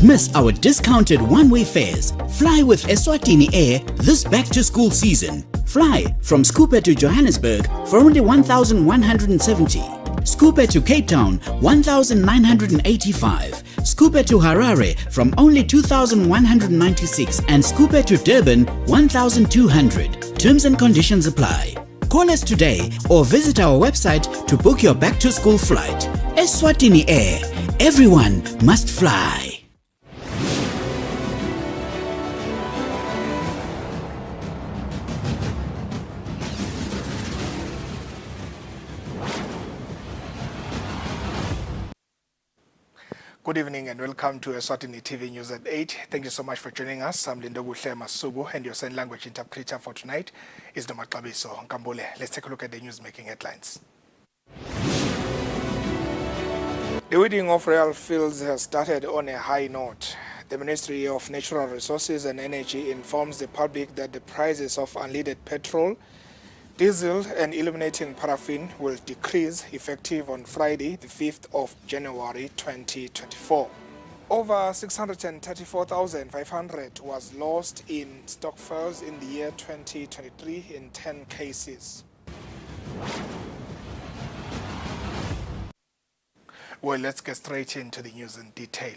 miss our discounted one-way fares. Fly with Eswatini Air this back-to-school season. Fly from Skopje to Johannesburg for only 1,170. Skopje to Cape Town, 1,985. Skopje to Harare from only 2,196 and Skopje to Durban, 1,200. Terms and conditions apply. Call us today or visit our website to book your back-to-school flight. Eswatini Air. Everyone must fly. Good evening and welcome to Eswatini TV News at 8. Thank you so much for joining us. I'm Lindoguhle Masubu and your sign language interpreter for tonight is Nomakabiso Nkambole. Let's take a look at the news-making headlines. The weeding of real fields has started on a high note. The Ministry of Natural Resources and Energy informs the public that the prices of unleaded petrol, diesel and illuminating paraffin will decrease effective on Friday, the 5th of January 2024. Over 634,500 was lost in stock fails in the year 2023 in 10 cases. Well, let's get straight into the news in detail.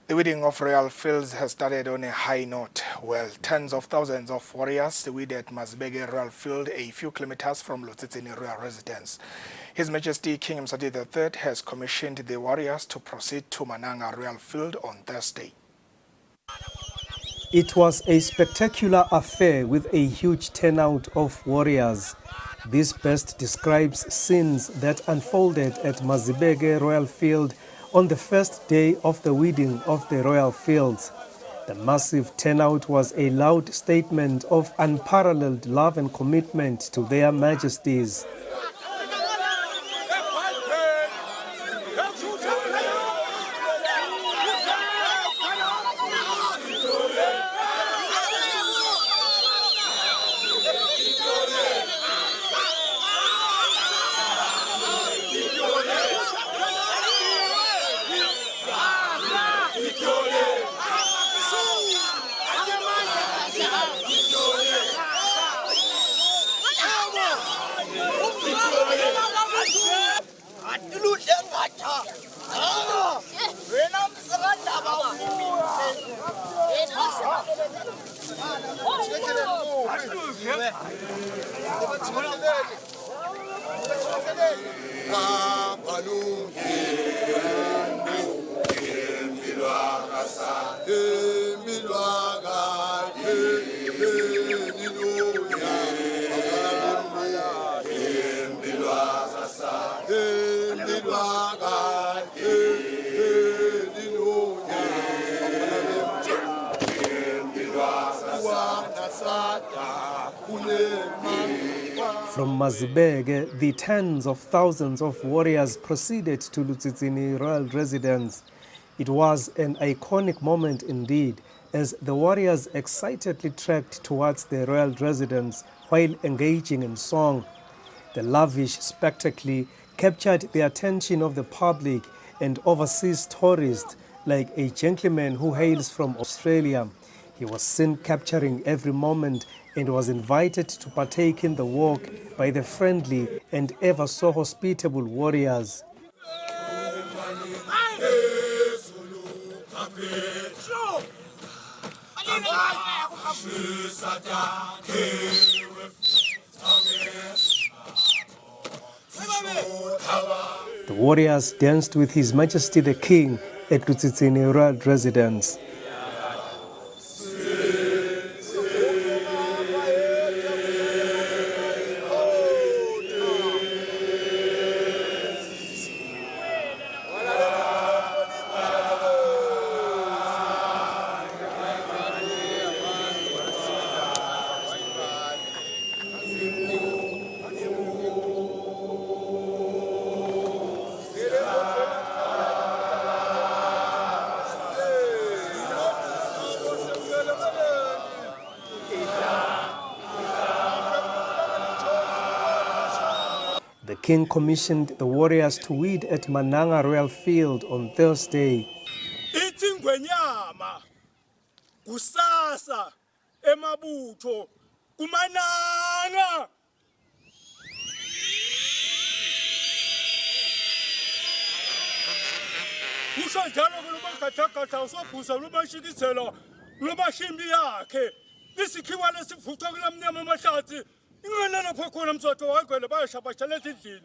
The weeding of royal fields has started on a high note. Well, tens of thousands of warriors weed at Mazibege Royal Field, a few kilometers from Lutsitsini Royal residence. His Majesty King Mswati III has commissioned the warriors to proceed to Mananga Royal Field on Thursday. It was a spectacular affair with a huge turnout of warriors. This best describes scenes that unfolded at Mazibege Royal Field on the first day of the weeding of the royal fields. The massive turnout was a loud statement of unparalleled love and commitment to their majesties. From Mazibege, the tens of thousands of warriors proceeded to Lutsitsini royal residence. It was an iconic moment indeed, as the warriors excitedly trekked towards the royal residence while engaging in song. The lavish spectacle captured the attention of the public and overseas tourists, like a gentleman who hails from Australia. He was seen capturing every moment and was invited to partake in the walk by the friendly and ever so hospitable warriors. The warriors danced with His Majesty the King at Lutsitsini royal residence. The king commissioned the warriors to weed at Mananga Royal Field on Thursday. It's Ngwenyama, kusasa, emabutho, kumanana. Usanjalo kulobakhathakhatha usophuza lobashikisela lobashimbi yakhe. Isikhiwa lesivutha kulamnyama amahlathi. Ingena lapho khona msotho wagwele bayashabashala endlini.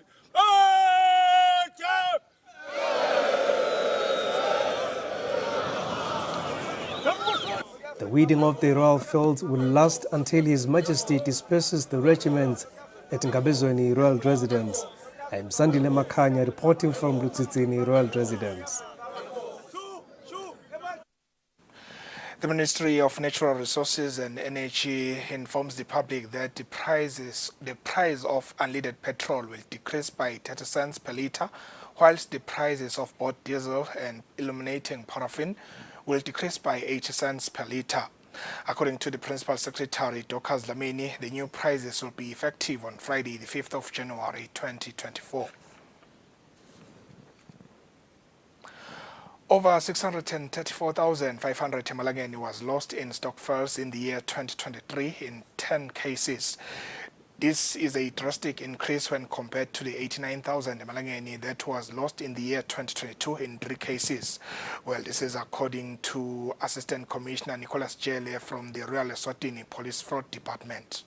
The weeding of the royal fields will last until His Majesty disperses the regiments at Ngabezweni Royal Residence. I am Sandile Makanya reporting from Lutsitsini Royal Residence. The Ministry of Natural Resources and Energy informs the public that the price of unleaded petrol will decrease by 30 cents per litre, whilst the prices of both diesel and illuminating paraffin will decrease by 80 cents per litre. According to the Principal Secretary, Dr. Dlamini, the new prices will be effective on Friday, the 5th of January 2024. Over 634,500 Malangeni was lost in stockpiles in the year 2023 in 10 cases. This is a drastic increase when compared to the 89,000 Malangeni that was lost in the year 2022 in 3 cases. Well, this is according to Assistant Commissioner Nicholas Jele from the Royal Eswatini Police Fraud Department.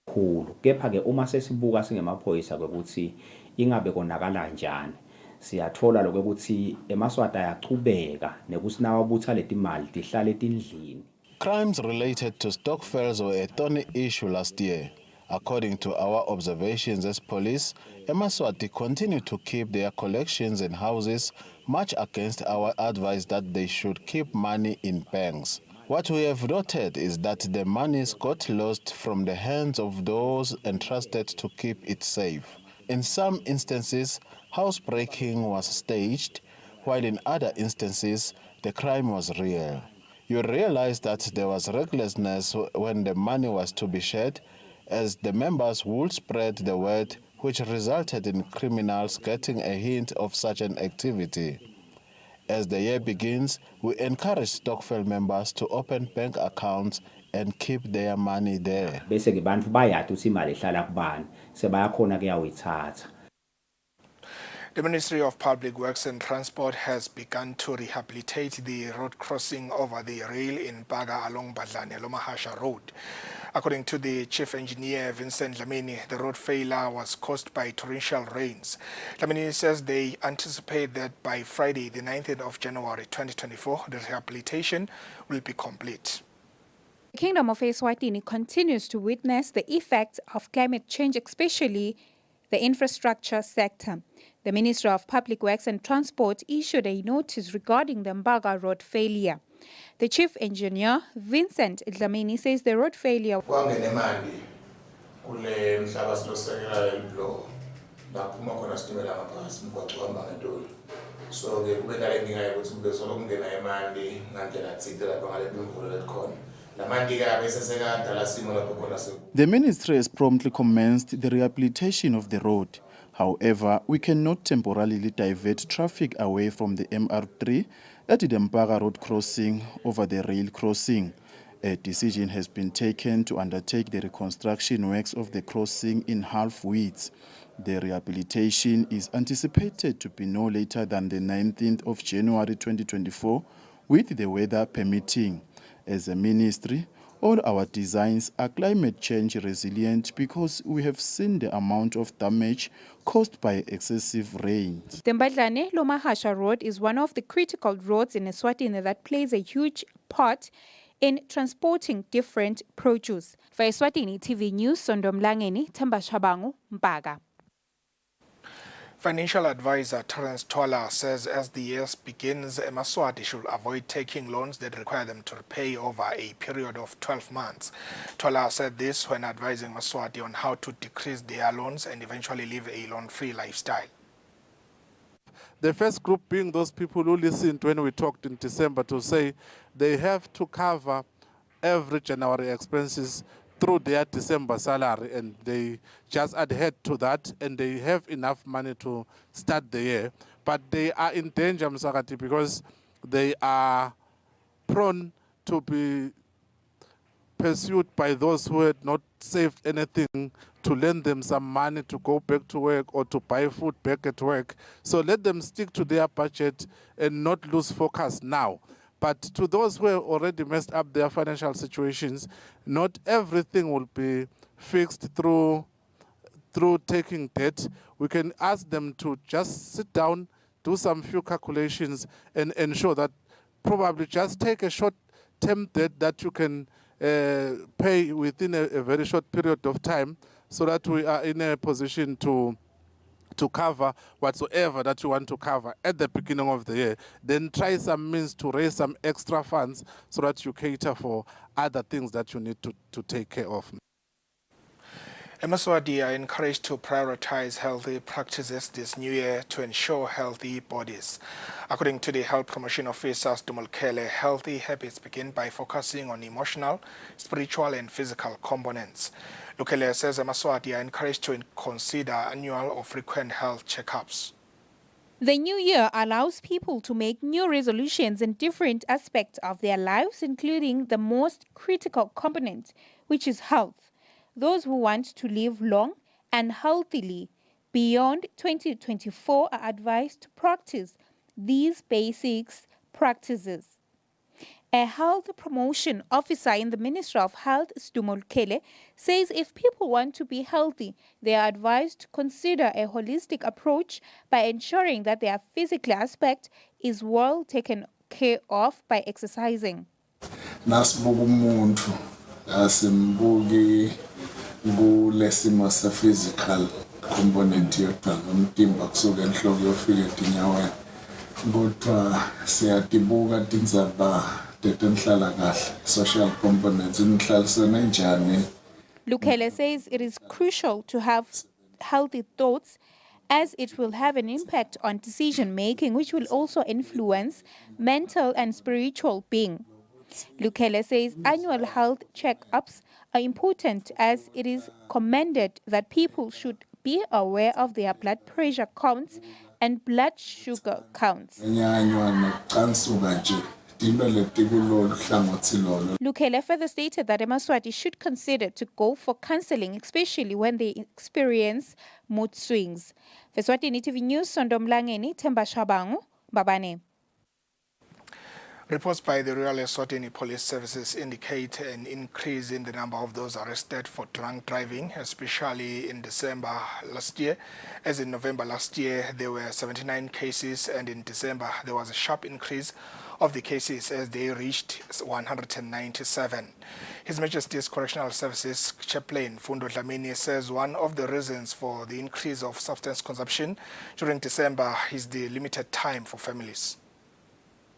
Kepha-ke uma sesibuka singemaphoyisa ukuthi ingabe konakala njani, siyathola lokho ukuthi eMaswati ayachubeka nekusinawabuthwa letimali tihlale etindlini. Crimes related to stockpiles were a thorny issue last year. According to our observations as police, eMaswati continue to keep their collections in houses, much against our advice that they should keep money in banks. What we have noted is that the monies got lost from the hands of those entrusted to keep it safe. In some instances, housebreaking was staged, while in other instances, the crime was real. You realize that there was recklessness when the money was to be shared, as the members would spread the word, which resulted in criminals getting a hint of such an activity. As the year begins, we encourage stockpile members to open bank accounts and keep their money there. Bese-ke bantu bayathi ukuthi imali ihlala kubani, sebayakhona kuyawuyithatha. The Ministry of Public Works and Transport has begun to rehabilitate the road crossing over the rail in Baga along Badlane-Lomahasha Road. According to the Chief Engineer Vincent Dlamini, the road failure was caused by torrential rains. Dlamini says they anticipate that by Friday, the 19th of January 2024, the rehabilitation will be complete. The Kingdom of Eswatini continues to witness the effects of climate change, especially the infrastructure sector. The Ministry of Public Works and Transport issued a notice regarding the Mbaga road failure. The Chief Engineer, Vincent Dlamini, says the road failure The ministry has promptly commenced the rehabilitation of the road. However, we cannot temporarily divert traffic away from the MR3 at the Mpaga road crossing over the rail crossing. A decision has been taken to undertake the reconstruction works of the crossing in half widths. The rehabilitation is anticipated to be no later than the 19th of January 2024, with the weather permitting. As a ministry, all our designs are climate change resilient because we have seen the amount of damage caused by excessive rains. The Mbadlane-Lomahasha Road is one of the critical roads in Eswatini that plays a huge part in transporting different produce. For Eswatini TV News, Sondomlangeni, Themba Shabangu, Mpaga. Financial advisor Terence Twala says as the year begins, eMaswati should avoid taking loans that require them to repay over a period of 12 months. Twala said this when advising Maswati on how to decrease their loans and eventually live a loan-free lifestyle. The first group being those people who listened when we talked in December to say they have to cover every January expenses through their December salary, and they just adhered to that, and they have enough money to start the year. But they are in danger, Msakati, because they are prone to be pursued by those who had not saved anything to lend them some money to go back to work or to buy food back at work. So let them stick to their budget and not lose focus now. But to those who have already messed up their financial situations, not everything will be fixed through taking debt. We can ask them to just sit down, do some few calculations, and ensure that probably just take a short-term debt that you can pay within a very short period of time, so that we are in a position to cover whatsoever that you want to cover at the beginning of the year. Then try some means to raise some extra funds so that you cater for other things that you need to take care of. Eswatini are encouraged to prioritize healthy practices this new year to ensure healthy bodies. According to the Health Promotion Officer, Eswatini, healthy habits begin by focusing on emotional, spiritual and physical components. Lukele says Eswatini are encouraged to consider annual or frequent health checkups. The new year allows people to make new resolutions in different aspects of their lives, including the most critical component, which is health. Those who want to live long and healthily beyond 2024 are advised to practice these basic practices. A health promotion officer in the Ministry of Health, Eswatini, says if people want to be healthy, they are advised to consider a holistic approach by ensuring that their physical aspect is well taken care of by exercising. Kulesimo physical component yodwa umtimba kusuka enhloko yofika edinyaweni kodwa siyadibuka tindzaba tetenhlala kahle social components inhlalisana njani. Lukele says it is crucial to have healthy thoughts as it will have an impact on decision making, which will also influence mental and spiritual being. Lukele says annual health check-ups are important as it is recommended that people should be aware of their blood pressure counts and blood sugar counts. Lukele further stated that Eswatini should consider to go for counseling, especially when they experience mood swings. For Eswatini TV News, Sondomlangeni, Themba Shabangu, Babane. Reports by the Royal Eswatini Police Services indicate an increase in the number of those arrested for drunk driving, especially in December last year. As in November last year, there were 79 cases, and in December there was a sharp increase of the cases as they reached 197. His Majesty's Correctional Services Chaplain Fundo Dlamini says one of the reasons for the increase of substance consumption during December is the limited time for families.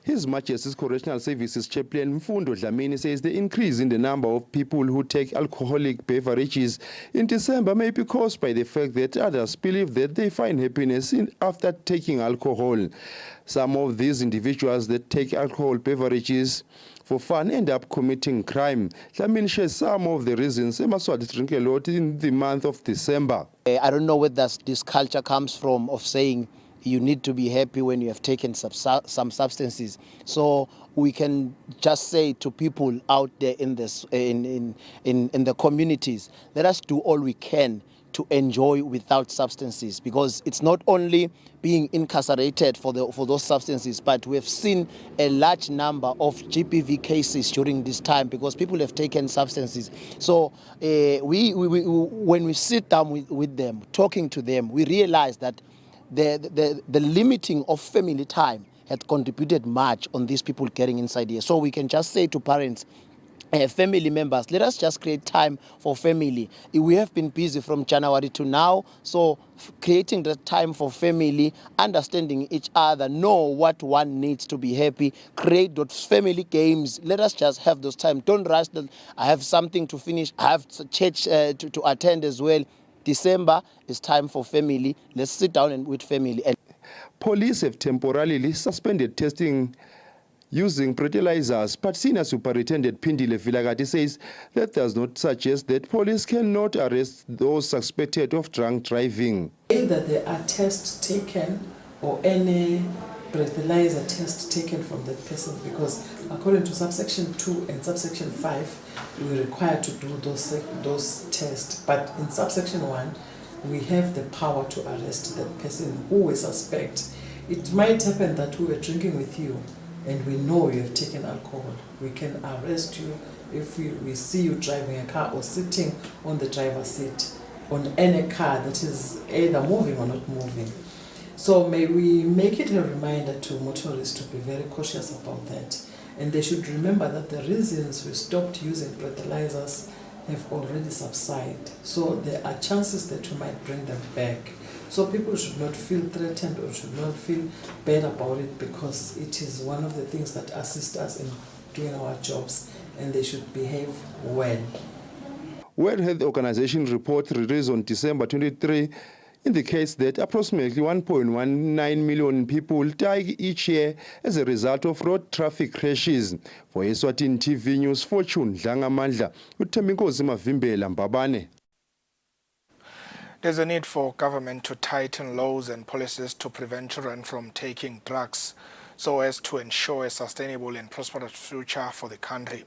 His Majesty's Correctional Services Chaplain Mfundo Dlamini says the increase in the number of people who take alcoholic beverages in December may be caused by the fact that others believe that they find happiness after taking alcohol. Some of these individuals that take alcohol beverages for fun end up committing crime. Dlamini shares some of the reasons Eswatini drink a lot in the month of December. I don't know where this culture comes from of saying you need to be happy when you have taken some substances. So we can just say to people out there in the communities, let us do all we can to enjoy without substances, because it's not only being incarcerated for those substances, but we have seen a large number of GBV cases during this time because people have taken substances. So when we sit down with them, talking to them, we realize that the limiting of family time had contributed much on these people getting inside here. So we can just say to parents, family members, let us just create time for family. We have been busy from January to now, so creating the time for family, understanding each other, know what one needs to be happy, create those family games. Let us just have those time. Don't rush that I have something to finish, I have church to attend as well. December is time for family. Let's sit down and with family. Police have temporarily suspended testing using breathalyzers, but Senior Superintendent Pindile Vilagati says that does not suggest that police cannot arrest those suspected of drunk driving. Either there are tests taken or any breathalyzer test taken from that person, because according to subsection 2 and subsection 5, we're required to do those tests. But in subsection 1, we have the power to arrest that person who we suspect. It might happen that we were drinking with you and we know you have taken alcohol. We can arrest you if we see you driving a car or sitting on the driver's seat on any car that is either moving or not moving. So may we make it a reminder to motorists to be very cautious about that. And they should remember that the reasons we stopped using breathalyzers have already subsided. So there are chances that we might bring them back. So people should not feel threatened or should not feel bad about it, because it is one of the things that assist us in doing our jobs, and they should behave well. World Health Organization report released on December 23 indicates that approximately 1.19 million people die each year as a result of road traffic crashes. For Eswatini TV News, Fortune Dlangamandla, uThembinkosi Mavimbela Mbabane. There's a need for government to tighten laws and policies to prevent children from taking drugs, so as to ensure a sustainable and prosperous future for the country.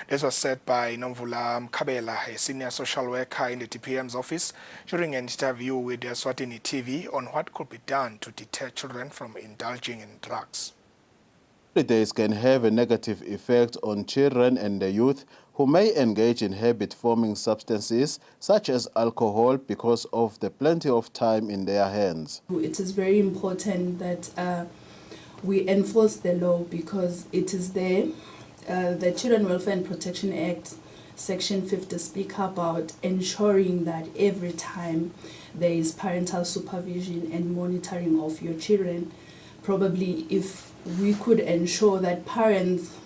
This was said by Nomvula Mkabela, a senior social worker in the DPM's office, during an interview with Eswatini TV on what could be done to deter children from indulging in drugs. Holidays can have a negative effect on children and the youth who may engage in habit-forming substances such as alcohol because of the plenty of time in their hands. It is very important that we enforce the law, because it is there. The Children Welfare and Protection Act, Section 50, speak about ensuring that every time there is parental supervision and monitoring of your children. Probably if we could ensure that parents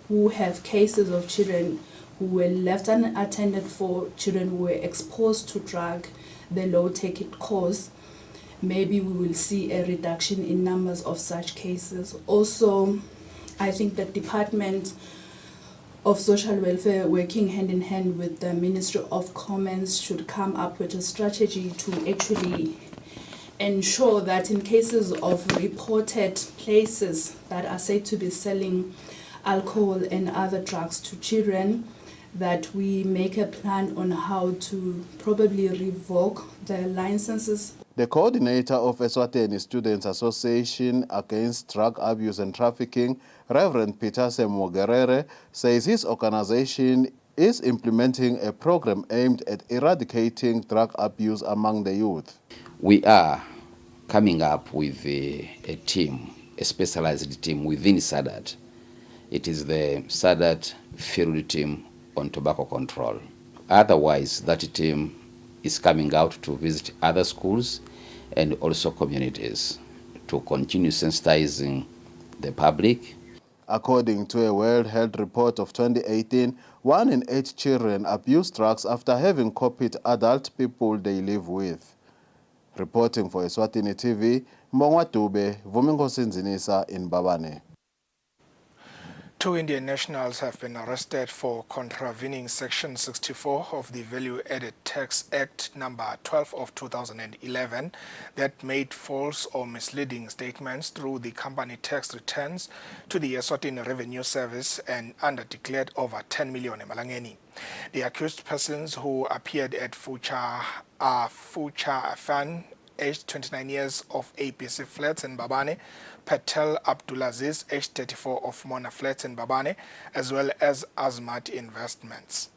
who have cases of children who were left unattended for, children who were exposed to drug, the law take its course, maybe we will see a reduction in numbers of such cases. Also, I think the Department of Social Welfare, working hand in hand with the Ministry of Commerce, should come up with a strategy to actually ensure that in cases of reported places that are said to be selling alcohol and other drugs to children, that we make a plan on how to probably revoke the licenses. The coordinator of Eswatini Students Association Against Drug Abuse and Trafficking, Reverend Peter Semogerere, says his organization is implementing a program aimed at eradicating drug abuse among the youth. We are coming up with a team, a specialized team within SADAT. It is the SADAT field team on tobacco control. Otherwise, that team is coming out to visit other schools and also communities to continue sensitizing the public. According to a World Health report of 2018, 1 in 8 children abuse drugs after having copied adult people they live with. Reporting for Eswatini TV, Mbongwa Dube, Vuminkosi Nzinisa in Babane. 2 Indian nationals have been arrested for contravening Section 64 of the Value-Added Tax Act number 12 of 2011 that made false or misleading statements through the company tax returns to the Eswatini Revenue Service and underdeclared over 10 million emalangeni. The accused persons who appeared at Fucha Afan, aged 29 years, of APC Flats in Babane, Patel Abdulaziz, aged 34, of Mona Flats in Babane, as well as Azmat Investments.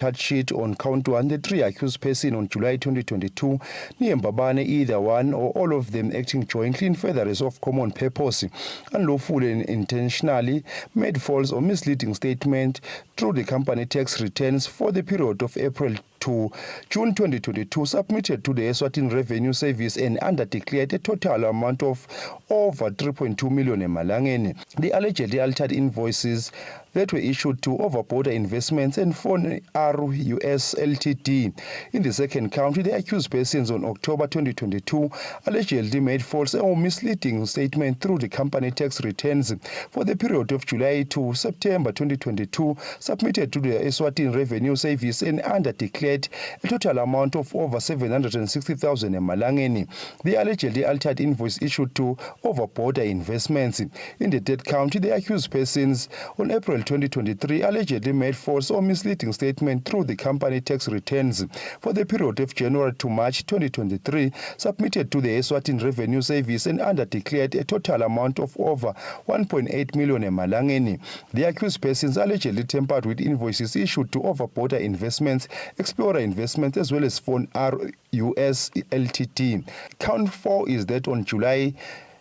Charge sheet on count 1, the 3 accused persons on July 2022, near Mbabane, either one or all of them acting jointly in furtherance of common purpose, unlawfully and intentionally made false or misleading statement through the company tax returns for the period of April to June 2022, submitted to the Eswatini Revenue Service and underdeclared a total amount of over 3.2 million emalangeni. The allegedly altered invoices, that were issued to Over-Border Investments and Phone RUS Ltd. In the second count, the accused persons on October 2022 allegedly made false or misleading statements through the company tax returns for the period of July to September 2022 submitted to the Eswatini Revenue Service and under-declared a total amount of over 760,000 emalangeni. The allegedly altered invoice issued to Over-Border Investments. In the third count, the accused persons on April 2023 allegedly made false or misleading statements through the company tax returns for the period of January to March 2023 submitted to the Eswatini Revenue Service and under-declared a total amount of over 1.8 million emalangeni. The accused persons allegedly tampered with invoices issued to Over-Border Investments, Explorer Investments, as well as Phone RUS Ltd. Count 4 is that on July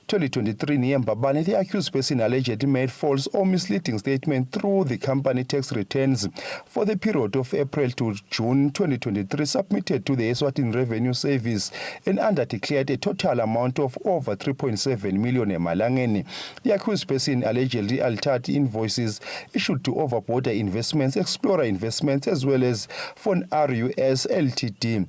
2023, near Mbabane, the accused person allegedly made false or misleading statements through the company tax returns for the period of April to June 2023 submitted to the Eswatini Revenue Service and under-declared a total amount of over 3.7 million emalangeni. The accused person allegedly altered invoices issued to Over-Border Investments, Explorer Investments, as well as Phone RUS Ltd.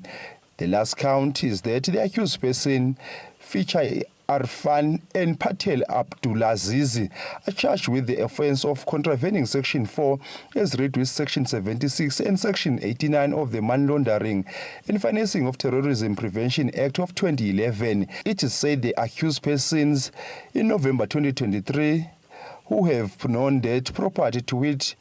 The last count is that the accused person feature Arfan and Patel Abdulaziz are charged with the offence of contravening Section 4 as read with Section 76 and Section 89 of the Money Laundering and Financing of Terrorism Prevention Act of 2011. It is said the accused persons in November 2023 who have known that property to which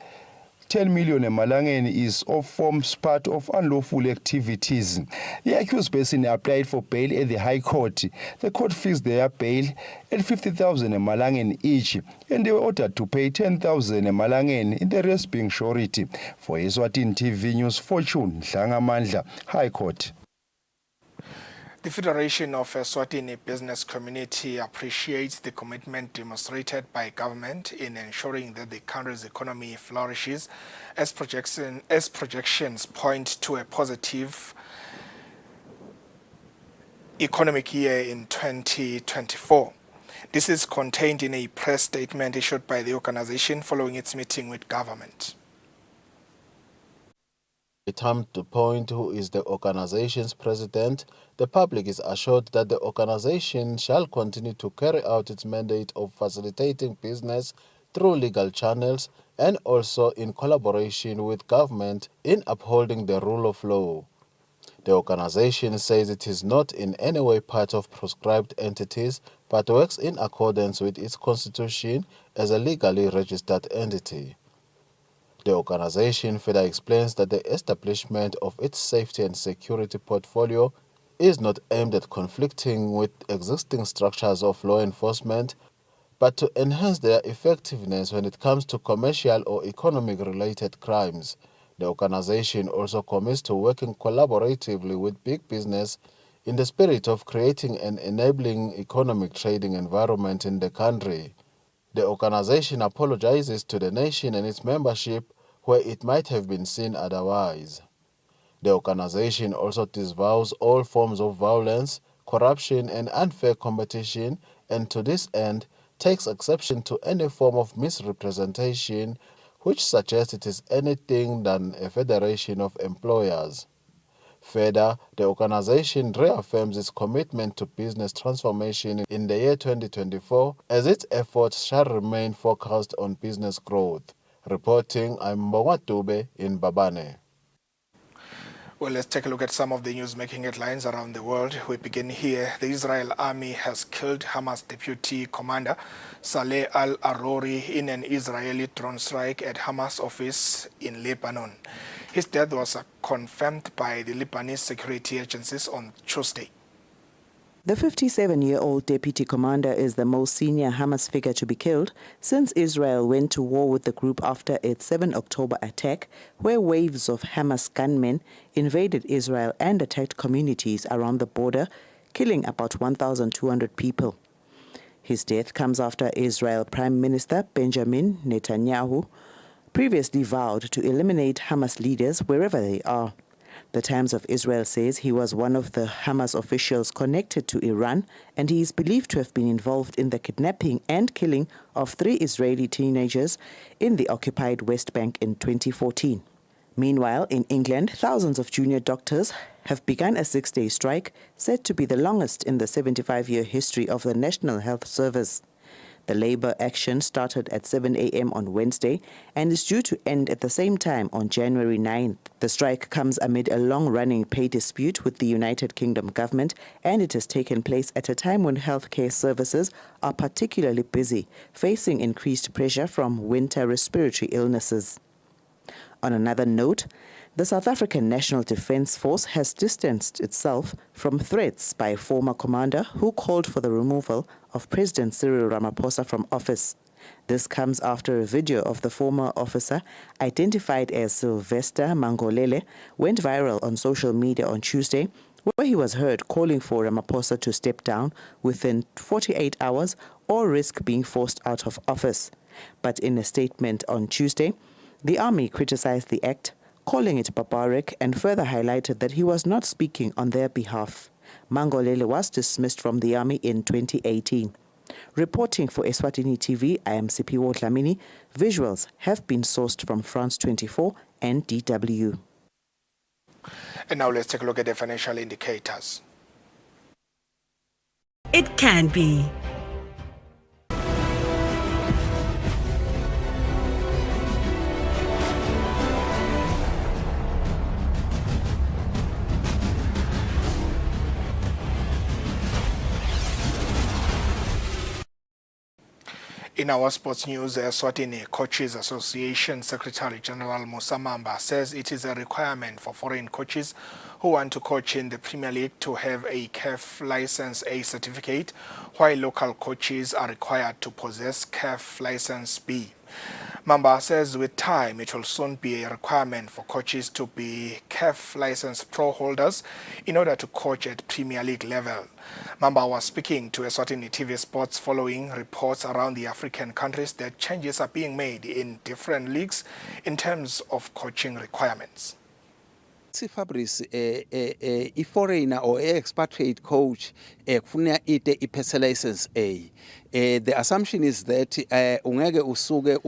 10 million emalangeni is or forms part of unlawful activities. The accused person applied for bail at the High Court. The court fixed their bail at 50,000 emalangeni each, and they were ordered to pay 10,000 emalangeni, the rest being surety. For Eswatini TV News, Fortune Dlangamandla, High Court. The Federation of Eswatini Business Community appreciates the commitment demonstrated by government in ensuring that the country's economy flourishes as projections point to a positive economic year in 2024. This is contained in a press statement issued by the organization following its meeting with government. Time to point who is the organization's president, the public is assured that the organization shall continue to carry out its mandate of facilitating business through legal channels and also in collaboration with government in upholding the rule of law. The organization says it is not in any way part of proscribed entities but works in accordance with its constitution as a legally registered entity. The organization further explains that the establishment of its safety and security portfolio is not aimed at conflicting with existing structures of law enforcement, but to enhance their effectiveness when it comes to commercial or economic-related crimes. The organization also commits to working collaboratively with big business in the spirit of creating an enabling economic trading environment in the country. The organization apologizes to the nation and its membership where it might have been seen otherwise. The organization also disavows all forms of violence, corruption, and unfair competition, and to this end takes exception to any form of misrepresentation which suggests it is anything than a federation of employers. Further, the organization reaffirms its commitment to business transformation in the year 2024 as its efforts shall remain focused on business growth. Reporting, I'm Mbongwa Dube in Mbabane. Well, let's take a look at some of the news making headlines around the world. We begin here. The Israel army has killed Hamas deputy commander Saleh al-Arori in an Israeli drone strike at Hamas office in Lebanon. His death was confirmed by the Lebanese security agencies on Tuesday. The 57-year-old deputy commander is the most senior Hamas figure to be killed since Israel went to war with the group after its 7 October attack, where waves of Hamas gunmen invaded Israel and attacked communities around the border, killing about 1,200 people. His death comes after Israel Prime Minister Benjamin Netanyahu previously vowed to eliminate Hamas leaders wherever they are. The Times of Israel says he was one of the Hamas officials connected to Iran, and he is believed to have been involved in the kidnapping and killing of 3 Israeli teenagers in the occupied West Bank in 2014. Meanwhile, in England, thousands of junior doctors have begun a 6-day strike, said to be the longest in the 75-year history of the National Health Service. The labour action started at 7 a.m. on Wednesday and is due to end at the same time on January 9th. The strike comes amid a long-running pay dispute with the United Kingdom government, and it has taken place at a time when healthcare services are particularly busy, facing increased pressure from winter respiratory illnesses. On another note, the South African National Defence Force has distanced itself from threats by a former commander who called for the removal of President Cyril Ramaphosa from office. This comes after a video of the former officer, identified as Sylvester Mangolele, went viral on social media on Tuesday, where he was heard calling for Ramaphosa to step down within 48 hours or risk being forced out of office. But in a statement on Tuesday, the army criticized the act, calling it barbaric, and further highlighted that he was not speaking on their behalf. Mangolele was dismissed from the army in 2018. Reporting for Eswatini TV, I am Sipiwo Dlamini. Visuals have been sourced from France 24 and DW. And now let's take a look at the financial indicators. It can be. In our sports news, Eswatini Coaches Association Secretary General Musa Mamba says it is a requirement for foreign coaches who want to coach in the Premier League to have a CAF License A certificate, while local coaches are required to possess CAF License B. Mamba says with time it will soon be a requirement for coaches to be CAF License Pro holders in order to coach at Premier League level. Mamba was speaking to Eswatini TV Sports following reports around the African countries that changes are being made in different leagues in terms of coaching requirements. Fabrice foreigner or expatriate coach kufuna ite iphethe license A. The assumption is that ungeke usuke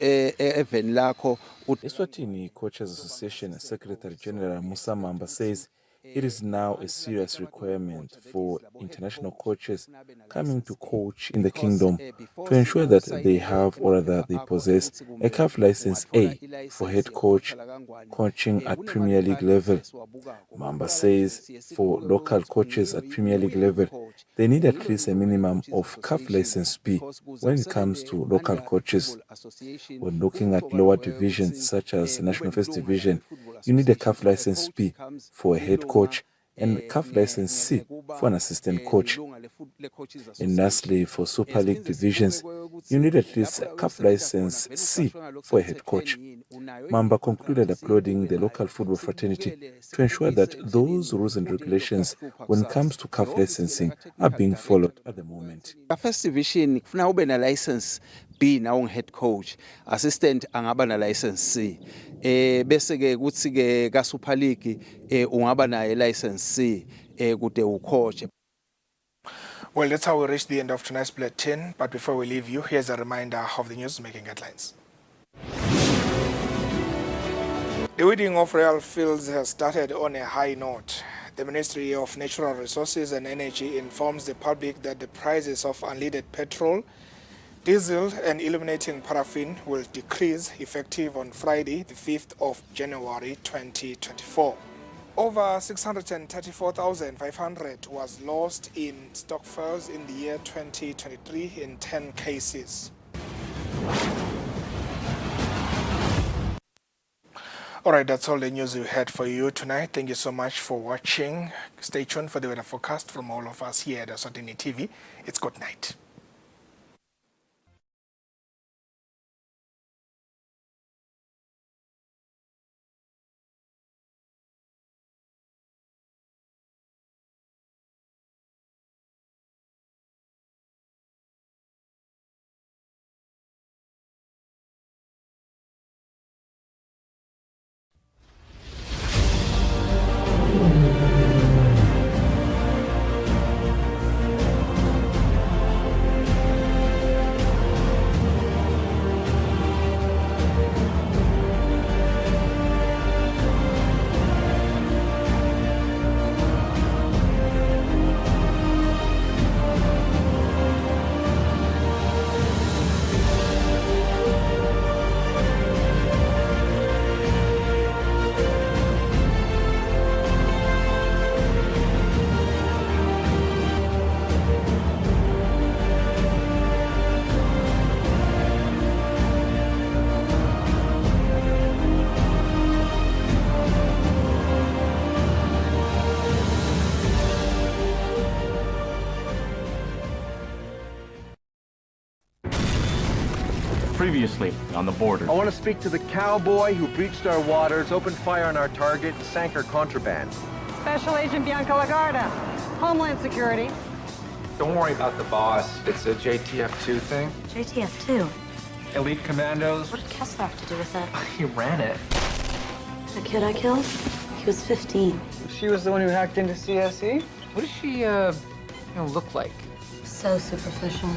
eveni lakho. Eswatini Coaches Association Secretary General Musa Mamba says it is now a serious requirement for international coaches coming to coach in the kingdom to ensure that they have, or rather they possess, a CAF License A for head coach coaching at Premier League level. Mamba says for local coaches at Premier League level, they need at least a minimum of CAF License B when it comes to local coaches. When looking at lower divisions such as National First Division, you need a CAF License B for a head coach and CAF License C for an assistant coach. And lastly, for Super League divisions, you need at least a CAF License C for a head coach. Mamba concluded applauding the local football fraternity to ensure that those rules and regulations when it comes to CAF licensing are being followed at the moment. First division kufuna ube na license B na head coach, assistant angaba na license C. Bese ke kuthi ke ka Super League ungaba na license C kude ucoach. Well, that's how we reach the end of tonight's bulletin. But before we leave you, here's a reminder of the news-making headlines. The wedding of Royal Fields has started on a high note. The Ministry of Natural Resources and Energy informs the public that the prices of unleaded petrol, diesel and illuminating paraffin will decrease effective on Friday, the 5th of January 2024. Over 634,500 was lost in stock fails in the year 2023 in 10 cases. All right, that's all the news we had for you tonight. Thank you so much for watching. Stay tuned for the weather forecast from all of us here at Eswatini TV. It's good night. previously on the border. I want to speak to the cowboy who breached our waters, opened fire on our target, and sank our contraband. Special Agent Bianca Lagarda, Homeland Security. Don't worry about the boss. It's a JTF2 thing. JTF2? Elite Commandos. What did Kessler have to do with it? He ran it. The kid I killed? He was 15. She was the one who hacked into CSE? What does she, look like? So superficial.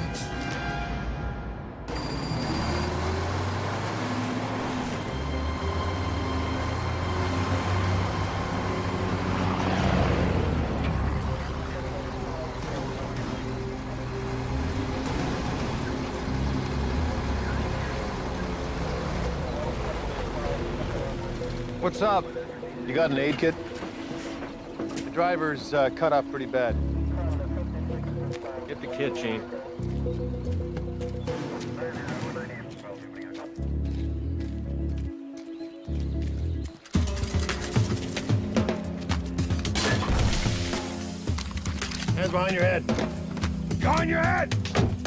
What's up? You got an aid kit? The driver's cut off pretty bad. Get the kid, Chief. Hands behind your head. Behind your head!